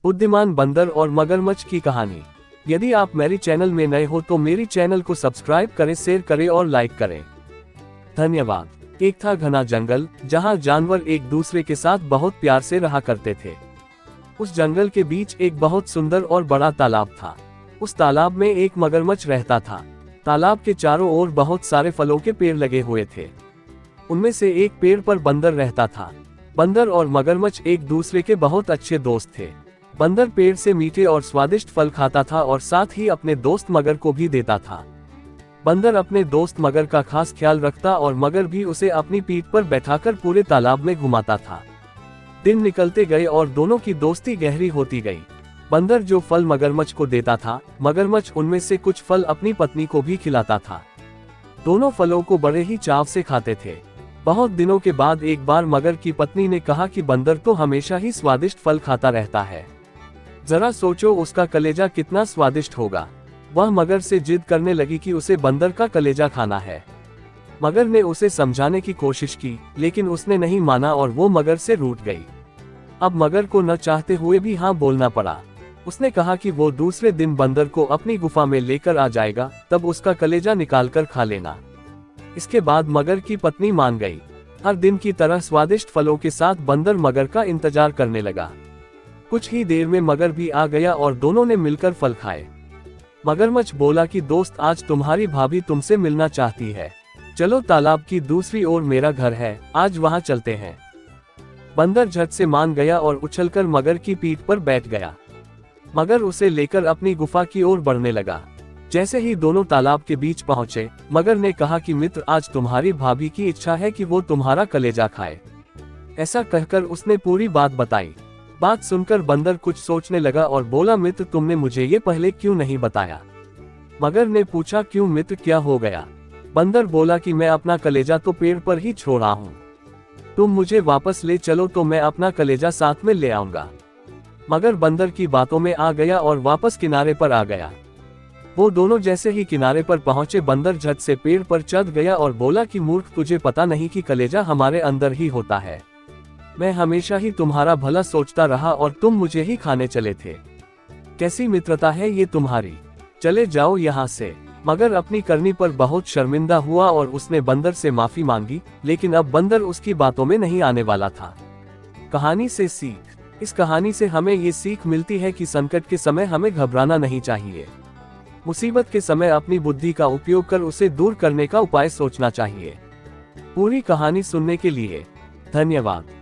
बुद्धिमान बंदर और मगरमच्छ की कहानी। यदि आप मेरी चैनल में नए हो तो मेरी चैनल को सब्सक्राइब करें, शेयर करें और लाइक करें। धन्यवाद। एक था घना जंगल जहां जानवर एक दूसरे के साथ बहुत प्यार से रहा करते थे। उस जंगल के बीच एक बहुत सुंदर और बड़ा तालाब था। उस तालाब में एक मगरमच्छ रहता था। तालाब के चारों ओर बहुत सारे फलों के पेड़ लगे हुए थे। उनमें से एक पेड़ पर बंदर रहता था। बंदर और मगरमच्छ एक दूसरे के बहुत अच्छे दोस्त थे। बंदर पेड़ से मीठे और स्वादिष्ट फल खाता था और साथ ही अपने दोस्त मगर को भी देता था। बंदर अपने दोस्त मगर का खास ख्याल रखता और मगर भी उसे अपनी पीठ पर बैठाकर पूरे तालाब में घुमाता था। दिन निकलते गए और दोनों की दोस्ती गहरी होती गई। बंदर जो फल मगरमच्छ को देता था, मगरमच्छ उनमें से कुछ फल अपनी पत्नी को भी खिलाता था। दोनों फलों को बड़े ही चाव से खाते थे। बहुत दिनों के बाद एक बार मगर की पत्नी ने कहा कि बंदर तो हमेशा ही स्वादिष्ट फल खाता रहता है, जरा सोचो उसका कलेजा कितना स्वादिष्ट होगा। वह मगर से जिद करने लगी कि उसे बंदर का कलेजा खाना है। मगर ने उसे समझाने की कोशिश की, लेकिन उसने नहीं माना और वो मगर से रूठ गई। अब मगर को न चाहते हुए भी हाँ बोलना पड़ा। उसने कहा कि वो दूसरे दिन बंदर को अपनी गुफा में लेकर आ जाएगा, तब उसका कलेजा निकालकर खा लेना। इसके बाद मगर की पत्नी मान गई। हर दिन की तरह स्वादिष्ट फलों के साथ बंदर मगर का इंतजार करने लगा। कुछ ही देर में मगर भी आ गया और दोनों ने मिलकर फल खाए। मगरमच्छ बोला कि दोस्त, आज तुम्हारी भाभी तुमसे मिलना चाहती है, चलो तालाब की दूसरी ओर मेरा घर है, आज वहां चलते हैं। बंदर झट से मान गया और उछलकर मगर की पीठ पर बैठ गया। मगर उसे लेकर अपनी गुफा की ओर बढ़ने लगा। जैसे ही दोनों तालाब के बीच पहुंचे, मगर ने कहा कि मित्र, आज तुम्हारी भाभी की इच्छा है कि वो तुम्हारा कलेजा खाए। ऐसा कहकर उसने पूरी बात बताई। बात सुनकर बंदर कुछ सोचने लगा और बोला, मित्र, तुमने मुझे ये पहले क्यों नहीं बताया? मगर ने पूछा, क्यों मित्र, क्या हो गया? बंदर बोला कि मैं अपना कलेजा तो पेड़ पर ही छोड़ा हूँ, तुम मुझे वापस ले चलो तो मैं अपना कलेजा साथ में ले आऊंगा। मगर बंदर की बातों में आ गया और वापस किनारे पर आ गया। वो दोनों जैसे ही किनारे पर पहुंचे, बंदर झट से पेड़ पर चढ़ गया और बोला कि मूर्ख, तुझे पता नहीं कि कलेजा हमारे अंदर ही होता है। मैं हमेशा ही तुम्हारा भला सोचता रहा और तुम मुझे ही खाने चले थे। कैसी मित्रता है ये तुम्हारी, चले जाओ यहाँ से। मगर अपनी करनी पर बहुत शर्मिंदा हुआ और उसने बंदर से माफी मांगी, लेकिन अब बंदर उसकी बातों में नहीं आने वाला था। कहानी से सीख। इस कहानी से हमें ये सीख मिलती है कि संकट के समय हमें घबराना नहीं चाहिए। मुसीबत के समय अपनी बुद्धि का उपयोग कर उसे दूर करने का उपाय सोचना चाहिए। पूरी कहानी सुनने के लिए धन्यवाद।